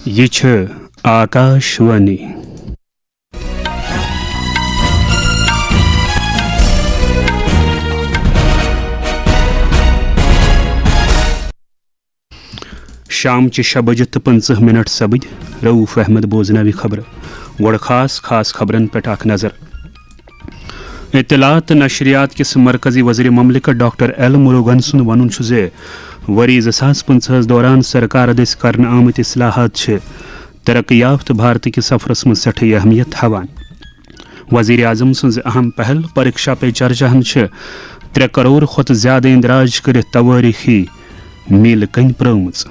یہ آکاشوانی شام چہ 6:50 سپد رؤف احمد بوزنوی خبر گوڑ خاص خبرن پہ اخ نظر اطلاعات نشریات کس مرکزی وزیر مملکت doctor L Murugan sun one زِ وری 2015 دوران سرکار دس کرنے آمت اصلاحات ترقی یافتہ بھارت کس سفرس من سٹھی اہمیت تھوان وزیر اعظم سن اہم پہل پریکشا پے چرچاہن 3 کروڑ کھت زیادہ اندراج کرت توٲریخی میل کن پرٲمٕژ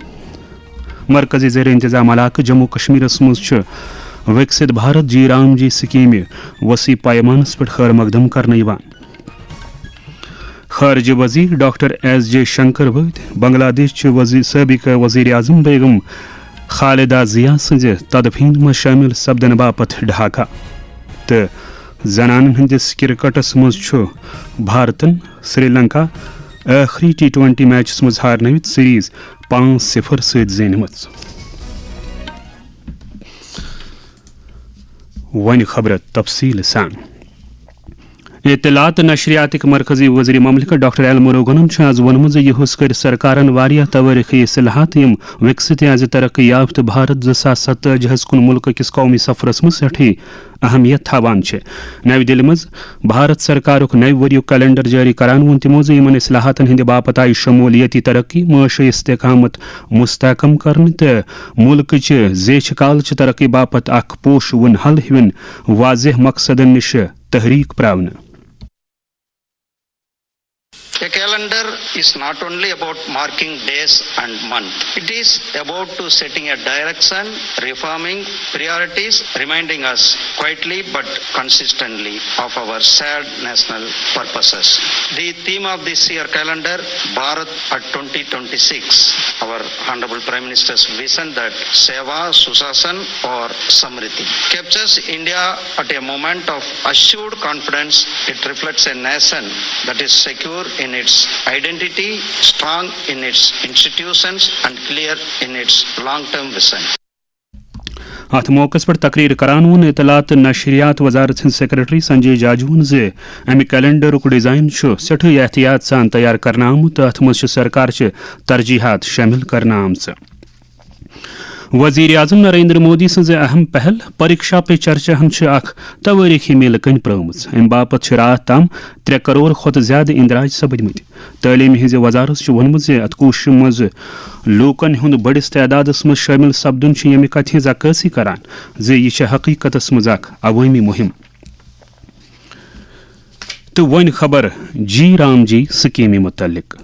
مرکزی زیر انتظام علاقہ جموں کشمیرس مز وکست بھارت جی رام جی سکیم وسیع پیمانس پہ خیر مقدم کرنے خارجہ وزیر ڈاکٹر ایس جے شنکر ورد بنگلہ دیش سابق وزیر اعظم بیگم خالدہ ضیا سز تدفین میں شامل سپدن باپت ڈھاکہ تو زنانن ہندس کرکٹس مز بھارتن سری لنکا آخری T20 میچس مز ہارنوت سیریز 5-0 سۭتۍ زینمٕژ ون خبر تفصیل سان اطلاعات نشریاتک مرکزی وزیر مملکت ڈاکٹر ایل مروگنن آز وونمت یہس کر سرکارن واریاہ توٲریخی اصلاحات یم وکست از ترقی یافتہ بھارت 2047 کن ملک کس قومی سفرس مز سٹھی اہمیت تھوان نو دلی مز بھارت سرکارک نو وریک کیلنڈر جاری کران وون تمو ان اصلاحاتن ہند باپت آئی شمولیتی ترقی معاشی استحکامت مستحکم کرنے تو ملک زیچھ کال ترقی باپت اخ پوش ون حل ہن واضح مقصدن نش تحریک پراون A calendar is not only about marking days and months. It is about to setting a direction, reforming priorities, reminding us quietly but consistently of our shared national purposes. The theme of this year calendar, Bharat at 2026, our Honorable Prime Minister's vision that Seva, Susasan or Samriddhi, captures India at a moment of assured confidence. It reflects a nation that is secure in its identity, strong in its institutions and clear in its long-term vision. ات موقع پر تقریر کران one اطلاعات نشریات وزارت ہند secretary Sanjay جاجون امہ کیلنڈرک design سٹھے احتیاط سان تیار کرنا آمت ات مز سرکار ترجیحات شامل کرنا آمژ وزیر اعظم نریندر مودی سز اہم پہل پریکشا پے چرچا اخ توٲریخی میل کن پرٲمٕژ ام باپت رات تام 3 کروڑ کھت زیادہ اندراج سپدمت تعلیم ہز وزارت وونمت ات کوشش مز لوکن ہند بڑس تعدادس مز شامل سپدن یمہ کتھ ہز عکاسی کران یہ حقیقتس مز اخ عوامی مہم تو ون خبر جی رام جی سکیم متعلق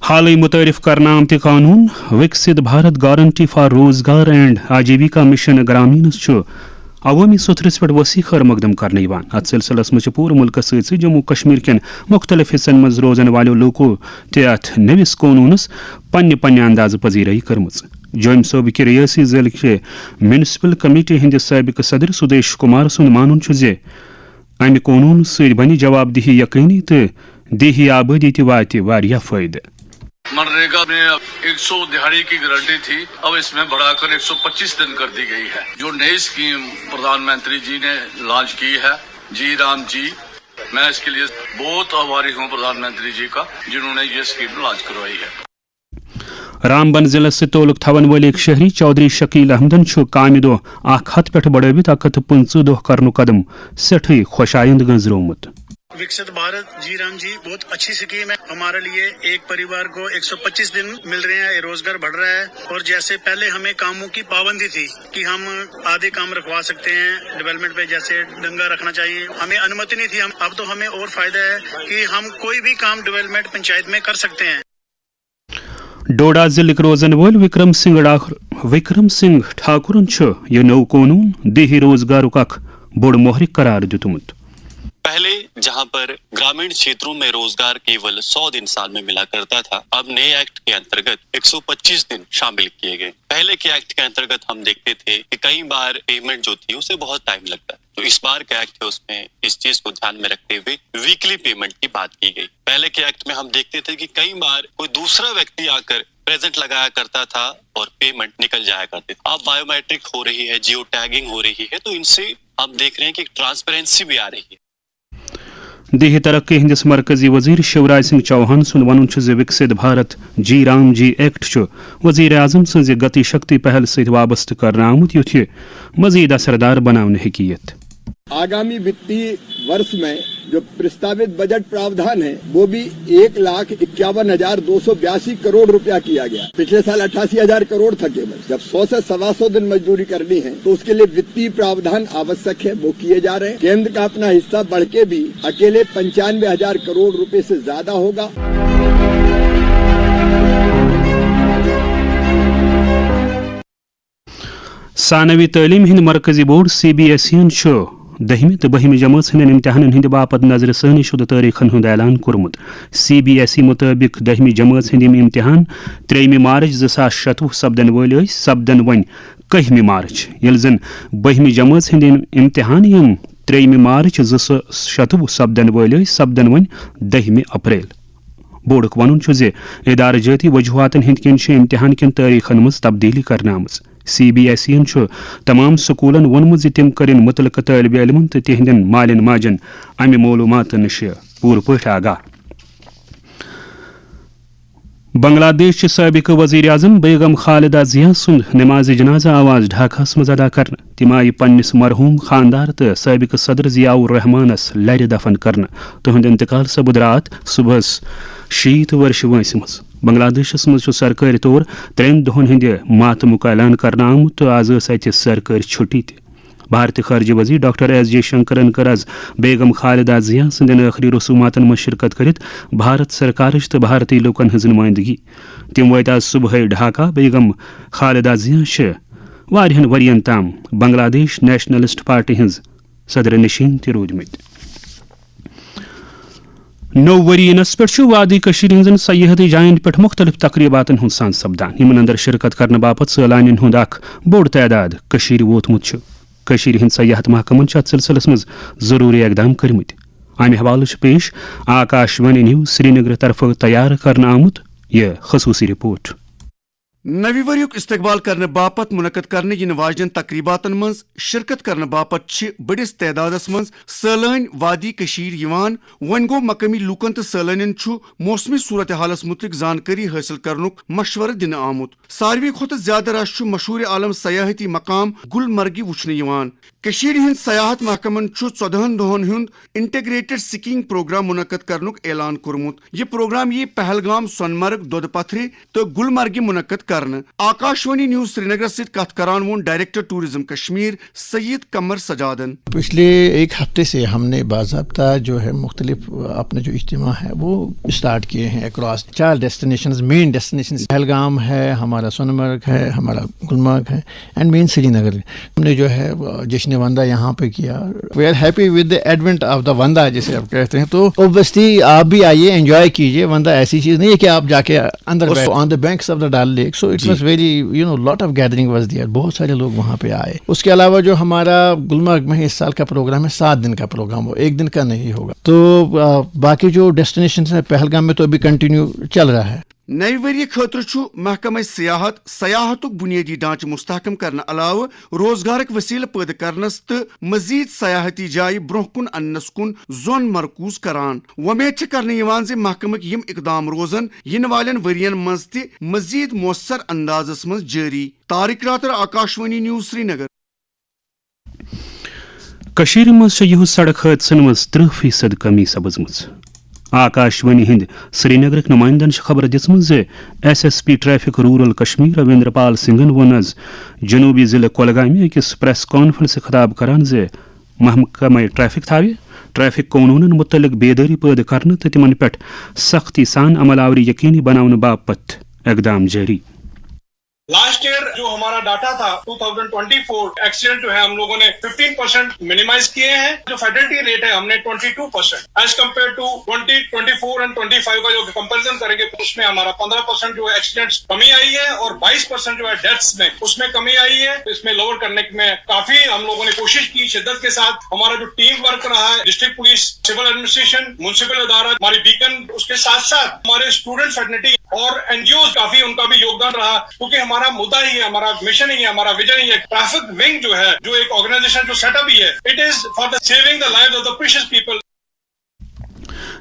حالی متعارف کرنا آمت قانون وکست بھارت گارنٹی فار روزگار اینڈ آجیویکا مشن گرامینس عوامی سترس پہ وسیع خیر مقدم کرنے ات سلسلس مز پور ملک ست جموں کشمیر کن مختلف حصن مز روزن والو لوکو تہ ات نوس قانونس پنہ انداز پذیرائی کرمز جوم صوبہ کہ ریاسی ضلع کے میونسپل کمیٹی ہند سابق صدر سدیش کمار سند مان امہ قانون ست بنہ جواب دہی یقینی تو دیہی آبادی تہ وات واریاہ فائدہ منریگا میں 100 دہاڑی کی گارنٹی تھی، اب اس میں بڑھا کر 125 دن کر دی گئی ہے. جو نئی اسکیم پردھان منتری جی نے لانچ کی ہے جی رام جی، میں اس کے لیے بہت آبھاری ہوں پردھان منتری جی کا جنہوں نے یہ اسکیم لانچ کروائی ہے. رام بن ضلع سے تعلق تھون ول ایک شہری چودھری شکیل احمدن کامہ دہ 100 پہ بڑھوت 115 دہ کرن قدم سٹھی خوشائند گنزرومت. وکست بھارت جی رام جی بہت اچھی سکیم ہے ہمارے لیے. ایک پریوار کو 125 دن مل رہے ہیں، روزگار بڑھ رہا ہے. اور جیسے پہلے ہمیں کاموں کی پابندی تھی کہ ہم آدھے کام رکھوا سکتے ہیں ڈیولپمنٹ پہ، جیسے ڈنگا رکھنا چاہیے، ہمیں انمتی نہیں تھی. اب تو ہمیں اور فائدہ ہے کہ ہم کوئی بھی کام ڈیولپمنٹ پنچایت میں کر سکتے ہیں. ڈوڈا ضلع روزن ول وکرم سنگھ ٹھاکرن یہ نو قانون دیہی روزگار اخ بوڑ محرک قرار دتمت. पहले जहां पर ग्रामीण क्षेत्रों में रोजगार केवल 100 दिन साल में मिला करता था, अब नए एक्ट के अंतर्गत 125 दिन शामिल किए गए। पहले के एक्ट के अंतर्गत हम देखते थे कि कई बार पेमेंट जो थी उसे बहुत टाइम लगता है, तो इस बार का एक्ट है उसमें इस चीज को ध्यान में रखते हुए वीकली पेमेंट की बात की गई। पहले के एक्ट में हम देखते थे कि कई बार कोई दूसरा व्यक्ति आकर प्रेजेंट लगाया करता था और पेमेंट निकल जाया करती थी। अब बायोमेट्रिक हो रही है, जियो टैगिंग हो रही है, तो इनसे हम देख रहे हैं कि ट्रांसपेरेंसी भी आ रही है। देह तरक्की हिंदिस मरकजी वजीर शिवराज सिंह चौहान सुन वन विकसित भारत जी राम जी एक्ट वजीर आजम सज गति शक्ति पहल सहित वाबस्त करना आमुत युथ मजीद असरदार बनाने हकीयत। आगामी वित्तीय वर्ष में जो प्रस्तावित बजट प्रावधान है वो भी 1,51,282 करोड़ रुपया किया गया। पिछले साल 88,000 करोड़ था केवल। जब 100 से 125 दिन मजदूरी करनी है तो उसके लिए वित्तीय प्रावधान आवश्यक है, वो किए जा रहे हैं। केंद्र का अपना हिस्सा बढ़ के भी अकेले 95,000 करोड़ रुपए से ज्यादा होगा। सानवी तालीम हिंद मरकजी बोर्ड CBSE दहमी तो बहमी जमात हंदन इम्तहान हंद बापत नजर सानी शुदा तारीखन हुंद ऐलान कोरमुत। CBSE मुताबिक दहमी जमात हंद इम्तहान 3 मार्च 2026 सपदन वल सपदन वन 1 मार्च, यल जन बहमी जमात हंद इम्तहान यम 3 मार्च 2026 सपदन वल सपदन वन 10 अप्रैल। बोर्डक वन इदार जाती वजूहतन हंद किन इम्तहान किन तारीखन मज तब्दीली करना आमज। CBSE तमाम स्कूलन वोनमुत तिम करें मुतलका तालिब इल्मन तो तिहंदन मालिन माजन अमि मालूमात नश पूर पठ आगाह। बांग्लादेश साबिक वजीर आजम बेगम खालिदा जिया सुंद नमाज जनाजा आवाज ढाका मज अदा कर। तिम आई पन्निस मरहूम खानदार तो साबिक सदर जियाउर रहमानस लर दफन कर। तुहद इंतकाल सबुद रात सुबह 60 वर्ष वंस मज। बांग्लादेश मज सरकारी तौर 3 दोहन हंद मातमुक ऐलान करना आमुत तो आज अत सरकारी छुट्टी त। भारतीय खारजी वजीर डॉक्टर S जयशंकरन कर आज बेगम खालिदा जिया सदन आखिरी रसूमातन मज शिरकत कर भारत सरकार तो भारतीय लोकन हज नुमाइंदगी। तम वत आज सुबह ढाका। बेगम खालिदा जिया वारियन वरियन ताम बांग्लादेश नेशनलिस्ट पार्टी हज सदर नशीन त रूदमित। नौ वरीनस पे वादी कशीर हंजन सयाहती जायन पे मुख्तलिफ तकरीबातन हुंद सान सपदान। यमन अंदर शिरकत करने बापत सैलानिन हुंद अख बोड़ तादाद कशीर वोतमुत। कशीर हिंद सयाहत महकमन अत सिलसिलस मज जरूरी इकदाम करमत। अमि हवाले पेश आकाशवाणी न्यूज श्रीनगर तरफ तैयार करना आमुत यह खसूसी रिपोर्ट। नवी वरियुक इस्तकबाल करने बापत मुनक़द करने इन वाजन तकरीबातन मज शिरकत करने बापत बड़िस तादादस मज सैलान वादी कशीर यवान। वन गो मकामी लूकन तो सैलानियन मौसमी सूरत हालस मुतलिक जानकारी हासिल करनुक मशवर दिन आमुत। सारवी खुद ज्यादा रश मशहूर आलम सयाहती मकाम गुलमर्गी वुचने यवान। कशीर हिंद सयाहत महकमन 14 दोहन हुंद इंटीग्रेटेड स्कीइंग प्रोग्राम मुनक़द करनुक ऐलान कोरमुत। यह प्रोग्राम ये पहलगाम, सोनमर्ग, दोदपथरी तो गुलमर्गी मुनक़द करन। आकाशवाणी न्यूज श्रीनगर से कथ करान वो डायरेक्टर टूरिज्म कश्मीर सैयद कमर सजादन। पिछले एक हफ्ते से हमने बाज़ाब्ता जो है मुख्तलिफ अपने जो इज्तिमा है वो स्टार्ट किए हैं across 4 destinations, main destinations Pahalgam है, हमारा सोनमर्ग है, हमारा गुलमर्ग है एंड मेन श्रीनगर। हमने जो है जश्न वंदा यहाँ पे किया। We are happy with the advent of the वंदा जिसे आप कहते हैं। तो ऑब्वियसली आप भी आइए, एंजॉय कीजिए। वंदा ऐसी चीज नहीं है कि आप जाके अंदर on the banks of the Dal lake. So it was very lot of gathering was there. बहुत सारे लोग वहाँ पे आए। उसके अलावा जो हमारा गुलमर्ग में इस साल का प्रोग्राम है 7 दिन का प्रोग्राम, हो 1 दिन का नहीं होगा। तो बाकी जो डेस्टिनेशन है पहलगाम में तो अभी कंटिन्यू चल रहा है। नई वरी खतर महकमा सयाहतुक बुनियादी ढांचे मुस्तहकम करने अलावा रोजगारक वसील पैदा करनस तो मजीद सयाहती जाय ब्रोह कुन अन्नस कुन जोन मरकूज करान। वमेद करने महकमक यम इकदाम रोजन इन वालन वरियन मज ते मजीद मौसर अंदाजस मज जारी। तारिक रातर, आकाशवाणी न्यूज श्रीनगर। कशीर मज यह सड़क हादसन मज 30% कमी सपजमज। आकाशवाणी हिंद श्रीनगर नुमाइंदन खबर दिसम SSP traffic rural Kashmir Ravinder Pal सिंघन वोन आज जनूबी जिले कोलगाम अकिस प्रेस कॉन्फ्रेंस खिताब करान महकमा ट्रैफिक थावे ट्रैफिक कानूनन मुतलिक बेदारी पैदा करने तो तिमन पे सख्ती सान अमल आवरी यकीनी बनाने बापत इकदाम जारी। लास्ट ईयर जो हमारा डाटा था 2024 एक्सीडेंट जो है हम लोगों ने 15% मिनिमाइज किए हैं. जो फैटलिटी रेट है हमने 22% एज कम्पेयर टू 2024 एंड 25 का जो कंपेरिजन करेंगे तो उसमें हमारा 15% जो है एक्सीडेंट्स कमी आई है और 22% जो है डेथ्स में उसमें कमी आई है. इसमें लोअर करने में काफी हम लोगों ने कोशिश की शिद्दत के साथ. हमारा जो टीम वर्क रहा है district police, civil administration, municipal अदालत, हमारी बीकन, उसके साथ साथ हमारे स्टूडेंट फैटर्निटी और एनजीओ काफी उनका भी योगदान रहा क्योंकि हमारा मुद्दा ही है, हमारा मिशन ही है, हमारा विजन ही है. ट्रैफिक विंग जो है जो एक ऑर्गेनाइजेशन जो सेटअप ही है it is for the saving the lives of the precious people.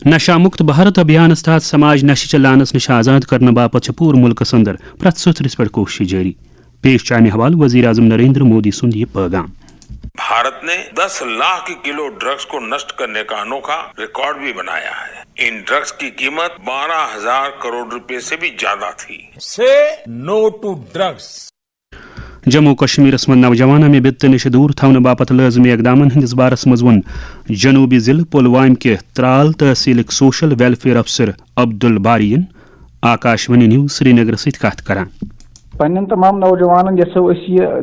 नशा मुक्त भारत अभियान तहत समाज नशे लानस नश आजाद करने बापत पूरे मुल्क अंदर प्रत सत्रिस पे कोशिश जारी. पेश चामे हवाल वजीर आजम नरेंद्र मोदी सुंद ये पैगाम. भारत ने 10 लाख किलो ड्रग्स को नष्ट करने का अनोखा रिकॉर्ड भी बनाया है. इन ड्रग्स की कीमत 12,000 करोड़ रुपए से भी ज्यादा थी. Say no to drugs. Jammu Kashmir मं नौजवान में बित नश दूर थवन बापत लाजमी इकदाम हंदिस बारस मज वन जनूबी जिले पुलवाम के त्राल तहसील सोशल वेलफेयर अफसर अब्दुल बारियन आकाशवाणी न्यूज श्रीनगर सत कत करान. पन्न तमाम नौजवान यसो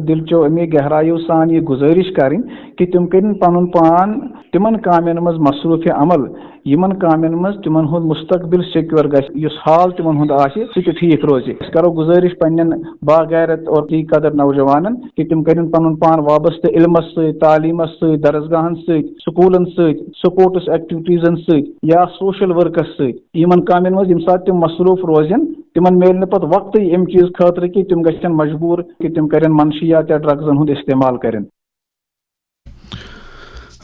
दिलचो अमे गहराइयों सान ये गुजारिश करें कि तुम करें पनुन पान तिमन कामन मज मसरूफ अमल यमन कामन मज तिमन हुंद मुस्तकबिल सिक्योर गस हाल तिमन हुंद आसे सह ठीक रोजे. करो गुजारिश पन्न बागैरत और ती कदर नौजवान कि तुम करें पनुन पान वाबस्त इल्मस सह, तालीमस सह, दरसगाहन सह, स्कूलन सह, स्पोर्ट्स एक्टिविटीजन सह या सोशल वर्कस सह यमन कामन मज यम साथ तिम मसरूफ रोजन तिमन मेल न पत वक्त अम चीज खतर कि तिम गछन मजबूर कि तिम करें मनशियात या ड्रग्सन हुंद इस्तेमाल करें.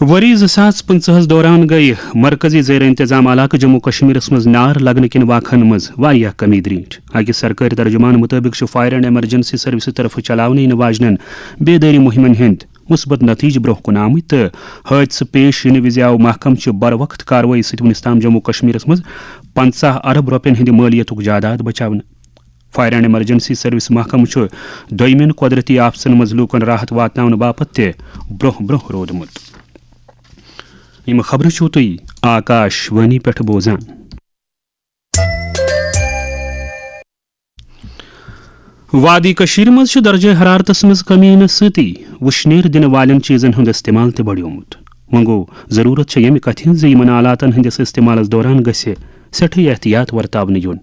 वरी 2025 दौरान गई मरकजी ज़ेर इंतजाम इलाक़ जम्मू कश्मीर मज नार लगन किन वाखन मज वारियाह कमी द्रीट. अकिस सरकारी तर्जुमान मुताबिक फायर एंड एमरजेंसी सर्विस तरफ चलावन इन वाजन बेदारी मुहिमन हंद मुस्बत नतीज ब्रोह कुन आमत तो हादस पेश इन विज आव महकम बर वक्त कार्रवाई सत वुनिस ताम जम्मू कश्मीर मज 50 अरब रुपयन हंद मालियत जायदाद बचावन. फायर एंड एमरजेंसी सर्विस महकम दोयमिन कुदरती आफसन मज लूकन राहत वातनावन बापत ब्रोह ब्रोह रोदमुत. यम खबर छो तुई आकाशवाणी पे बोजान. वादी कशीर मज दर्जे हरारतस मज कमी इन सती वुशनेर दिन वालन चीजन हुंद इस्तेमाल ते बढ़ियोमुत. वह गो जरूरत यम कथ हज यमन आलातन हंदिस इस्तेमाल दौरान गसे सठ एहतियात वर्तावन युन.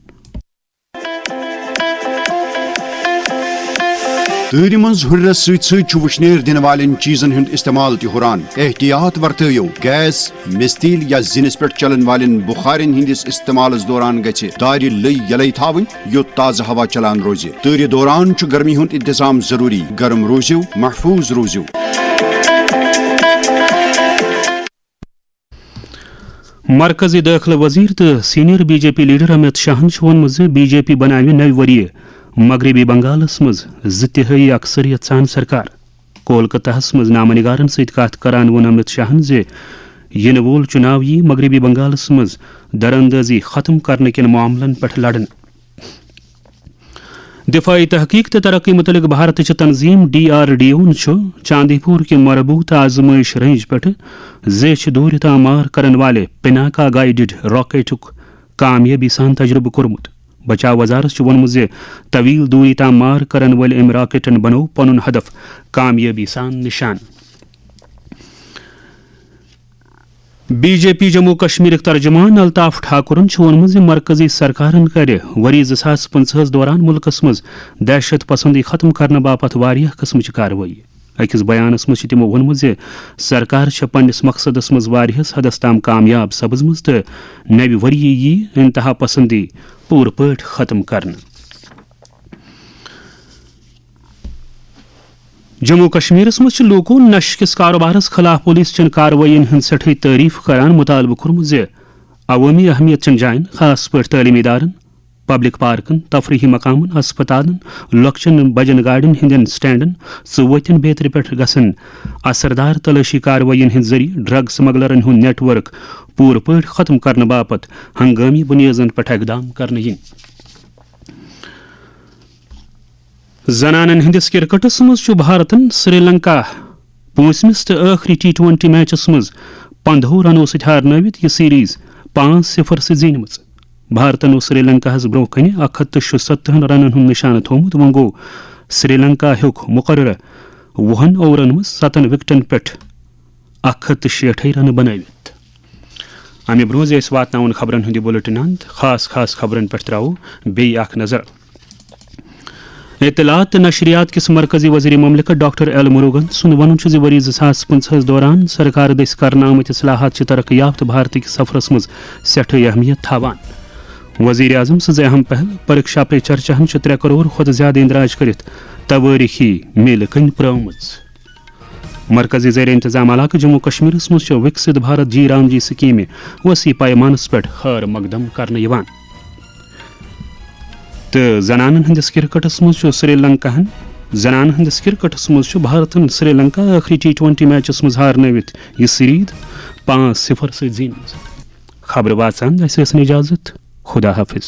तूर मज हुर्रस सत वुशनेर दिन वालन चीजन हंद इस्तेमाल तुरान एहतियात वर्तो. गैस, मिस्तील या जिनिस पे चलन वालन बुखारन हंदिस इस्तेमाल दौरान गि दार लई यल थवन योत ताज़ा हवा चलान रोज. तूर दौरान गर्मी हुंद इंतजाम जरूरी. गर्म रोजो, महफूज रोजो. मरकजी दाखिल वजीर तो senior BJP leader Amit Shah वोनमुत ज बीजेपी बनाव नव वरिय मगरबी बंगालस मज 2 तिहाई अक्सरियत सान सरकार. कोलकाताहस मज नामनिगारन सत कत करान वोन अमित शाह ज इन वोल चुनाव यी मगरबी बंगालस मज दरअंदाजी खत्म करने किन मामलन पे लड़न. दिफाई तहकीक तो तरक्की मुतलिक भारत तंजीम DRDO चांदीपुर के मरबूत आजमाइश रेंज पे जे दूर तामार करन वाले पिनाका गाइडेड रॉकेट कामयाबी सान तजुर्बे कोरमुत. बचाव वजारत वोनमुत जे तवील दूरी तामार करन वाले अम रॉकेटन बनो पनुन हदफ कामयाबी सान निशान. बीजेपी जम्मू कश्मीर तर्जुमान अल्ताफ ठाकुरन वोनमुत मरकजी सरकारन कर वरी 2025 दौरान मुल्कस मज दहशत पसंदी खत्म करने बापत वारियाह किस्म कार्रवाई. अकिस बयानस मज तमो वोनमुत सरकार पन्निस मकसदस मज वारियाहस हदस ताम कामयाब सपजमज तो नव वरिय यी इंतहा पसंदी पूर पट खत्म करने. जम्मू कश्मीर मज लोको नश किस कारोबारस खिलाफ पुलिस चन कार्रवाइन हंद सठी तारीफ करान मुतालबह कोरमुत ज अवामी अहमियत चन जायन खास पे तालीमी इदारन, पब्लिक पार्कन, तफरीही मकामन, अस्पतालन, लक्चन बजन गाड़िन हंदन स्टैंडन वतन बेतर पे गसन असरदार तलाशी कार्रवाइन हंद जरिए ड्रग स्मगलरन हुंद नेटवर्क पूर पे खत्म करने बापत हंगामी बुनियादन पे इकदाम करने yin. जनानन हंदिस क्रिकेटस मज भारतन श्रीलंका 5मिस तो आखिरी T20 मैचस मज 15 रनों सत हारनवित यह सीरीज 5-0 से जीनमच. भारतन श्रीलंका ब्रोह कन 177 रनन हुंद निशान थोमुत. वह गो سری لنکا ہیوک مقررہ 20 اوورن مز 7 وکٹن پہ 160 رن بنوت. امہ برونٛہہ أسۍ واتناون خبرن ہُنٛد بُلٹن اند خاص خبرن پہ ترٛاوو بیٚیہِ اکھ نظر. اطلاعات تہٕ نشریات کس مرکزی وزیر مملکت ڈاکٹر ایل مروگن سند ون ؤری 2015 دوران سرکار دٔسۍ کرنہٕ آمٕتۍ اصلاحات چھ ترقی یافتہ بھارت کس سفرس مز سٮ۪ٹھٕے اہمیت تھاوان. وزیر اعظم سٕنٛز اہم پہل پریکشا پے چرچاہن 3 کرور کھۄتہٕ زیادٕ اندراج کٔرِتھ توٲریخی میلہِ کٔنۍ پرٛٲومٕژ. مرکزی زیر انتظام علاقہ جموں کشمیرس مز وکست بھارت جی رام جی سکیمہ وسیع پیمانس پہ خیر مقدم کرنے یوان. تو زنانن ہندس کرکٹس مز سری لنکاہن کرکٹس مز بھارتن سری لنکا آخری T20 میچس مز ہارنوت یہ سیریز 5-0 سۭتۍ زینمٕژ. خبر واتان اسہِ ٲسن اجازت. خدا حافظ.